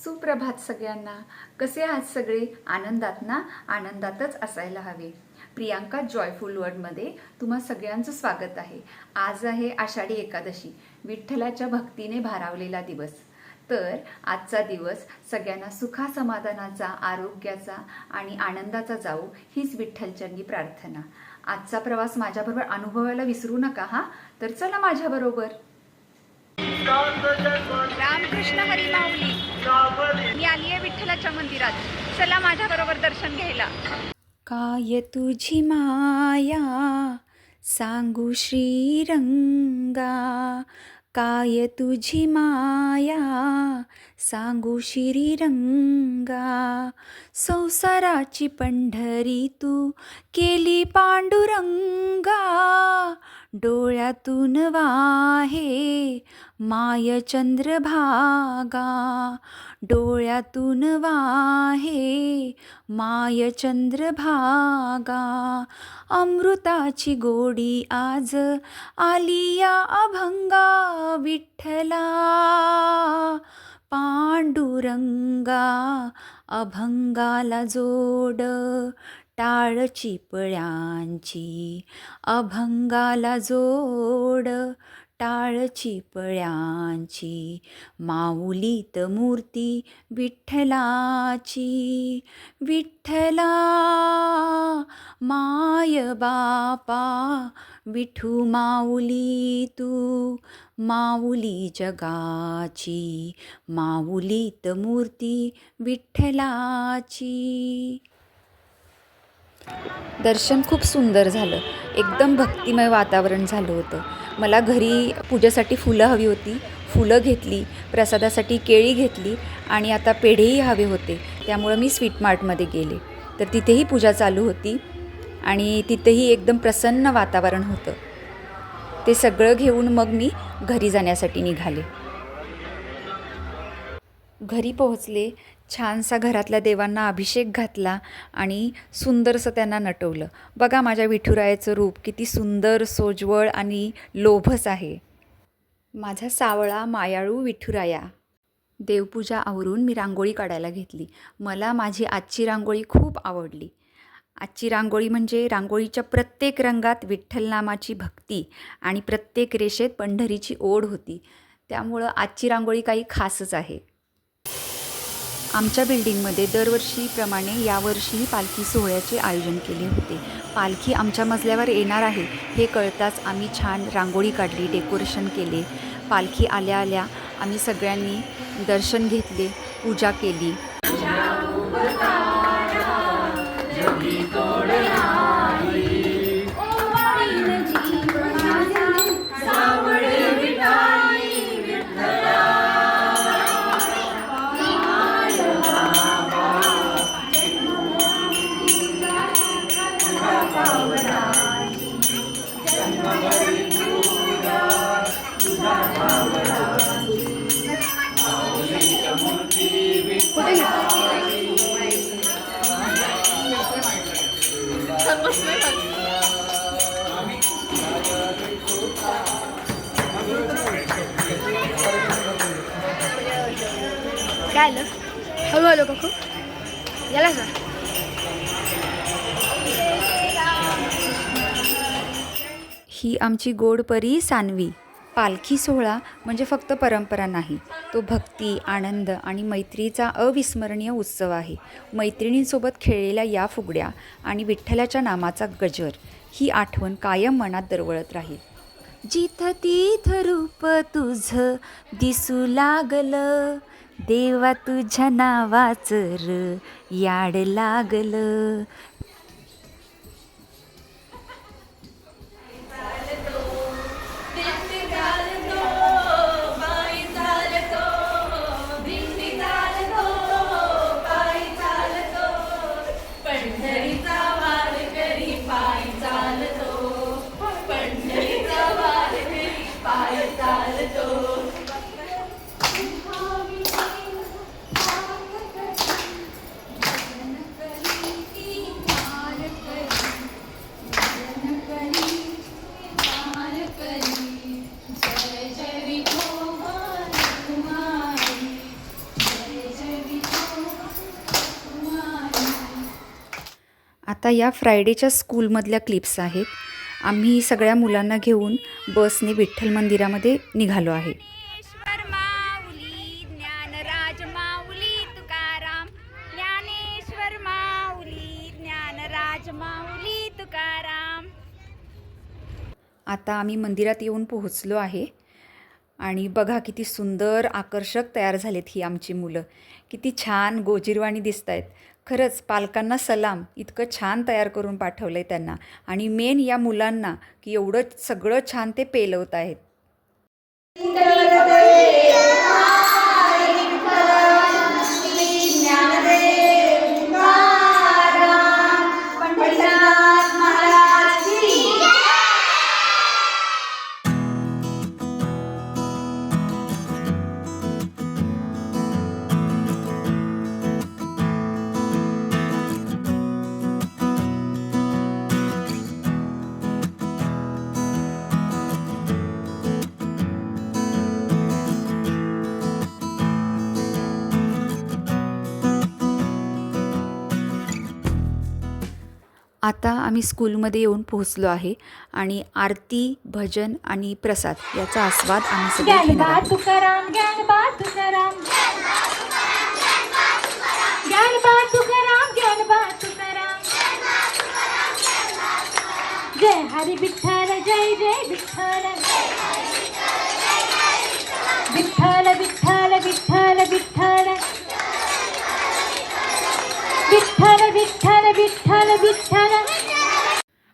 सुप्रभात सगळ्यांना. कसे आहात सगळे? आनंदात ना? आनंदातच असायला हवे. प्रियांका जॉयफुल वर्ल्डमध्ये तुम्हा सगळ्यांचं स्वागत आहे. आज आहे आषाढी एकादशी, विठ्ठलाच्या भक्तीने भारावलेला दिवस. तर आजचा दिवस सगळ्यांना सुखासमाधानाचा, आरोग्याचा आणि आनंदाचा जाऊ, हीच विठ्ठलचरणी प्रार्थना. आजचा प्रवास माझ्याबरोबर अनुभवायला विसरू नका हा. तर चला माझ्याबरोबर. रामकृष्ण हरी माऊली. मी आली आहे विठ्ठलाच्या मंदिरात. चला माझ्या बरोबर दर्शन घ्यायला. काय तुझी माया सांगू श्रीरंगा, काय तुझी माया सांगू श्रीरंगा. संसाराची पंढरी तू केली पांडुरंगा, डोळ्यातून वाहे माय चंद्रभागा, डोळ्यातून वाहे माय चंद्रभागा. अमृताची गोडी आज आली या अभंगा, विठ्ठला पांडुरंगा. अभंगाला जोड टाळ चिपळ्यांची, अभंगाला जोड टाळ चिपळ्यांची. माऊलीत मूर्ती विठ्ठलाची, विठ्ठला माय बापा. विठू माऊली तू माऊली जगाची, माऊलीत मूर्ती विठ्ठलाची. दर्शन खूप सुंदर झालं. एकदम भक्तिमय वातावरण झालं होतं. मला घरी पूजेसाठी फुलं हवी होती, फुलं घेतली. प्रसादासाठी केळी घेतली आणि आता पेढेही हवे होते. त्यामुळं मी स्वीट मार्टमध्ये गेले. तर तिथेही पूजा चालू होती आणि तिथेही एकदम प्रसन्न वातावरण होतं. ते सगळं घेऊन मग मी घरी जाण्यासाठी निघाले. घरी पोहोचले. छानसा घरातल्या देवांना अभिषेक घातला आणि सुंदरसं त्यांना नटवलं. बघा माझ्या विठुरायाचं रूप किती सुंदर, सोज्वळ आणि लोभस आहे. माझा सावळा मायाळू विठुराया. देवपूजा आवरून मी रांगोळी काढायला घेतली. मला माझी आजची रांगोळी खूप आवडली. आजची रांगोळी म्हणजे रांगोळीच्या प्रत्येक रंगात विठ्ठल नामाची भक्ती आणि प्रत्येक रेषेत पंढरीची ओढ होती. त्यामुळं आजची रांगोळी काही खासच आहे. आमच्या बिल्डिंगमध्ये दरवर्षीप्रमाणे यावर्षीही पालखी सोहळ्याचे आयोजन केले होते. पालखी आमच्या मजल्यावर येणार आहे हे कळताच आम्ही छान रांगोळी काढली, डेकोरेशन केले. पालखी आल्या आल्या आम्ही सगळ्यांनी दर्शन घेतले, पूजा केली. काय आलं? हळू आलो काकू, याला का? ही आमची गोडपरी सानवी. पालखी सोहळा म्हणजे फक्त परंपरा नाही, तो भक्ती, आनंद आणि मैत्रीचा अविस्मरणीय उत्सव आहे. मैत्रिणींसोबत खेळलेल्या या फुगड्या आणि विठ्ठलाच्या नामाचा गजर, ही आठवण कायम मनात दरवळत राहील. जिथ तीथ रूप तुझं दिसू लागलं, देवा तुझ्या नावाचं याड लागलं. आता या फ्रायडेच्या स्कूलमधल्या क्लिप्स आहेत. आम्ही सगळ्या मुलांना घेऊन बसने विठ्ठल मंदिरामध्ये निघालो आहे. ज्ञानेश्वर माऊली ज्ञानराज माऊली तुकाराम, ज्ञानेश्वर माऊली ज्ञानराज माऊली तुकाराम. आता आम्ही मंदिरात येऊन पोहोचलो आहे आणि बघा किती सुंदर आकर्षक तयार झालेत ही आमची मुलं. किती छान गोजिरवाणी दिसत आहेत. खरंच पालकांना सलाम, इतकं छान तयार करून पाठवलं आहे त्यांना. आणि मेन या मुलांना की एवढं सगळं छान ते पेलवत आहेत. आता आम्ही स्कूलमध्ये येऊन पोहोचलो आहे आणि आरती, भजन आणि प्रसाद याचा आस्वाद आम्ही सगळे घेणार आहोत. तुकाराम ज्ञानबा तुकाराम, ज्ञानबा तुकाराम, ज्ञानबा तुकाराम. जय हरी विठ्ठल, जय जय विठ्ठल, विठ्ठल विठ्ठल विठ्ठल विठ्ठल, विठ्ठल विठ्ठल विठ्ठल विठ्ठल.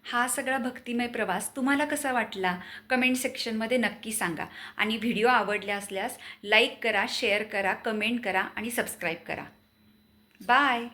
हा सगळा भक्तिमय प्रवास तुम्हाला कसा वाटला कमेंट सेक्शनमध्ये नक्की सांगा. आणि व्हिडिओ आवडला असल्यास लाईक करा, शेअर करा, कमेंट करा आणि सबस्क्राईब करा. बाय.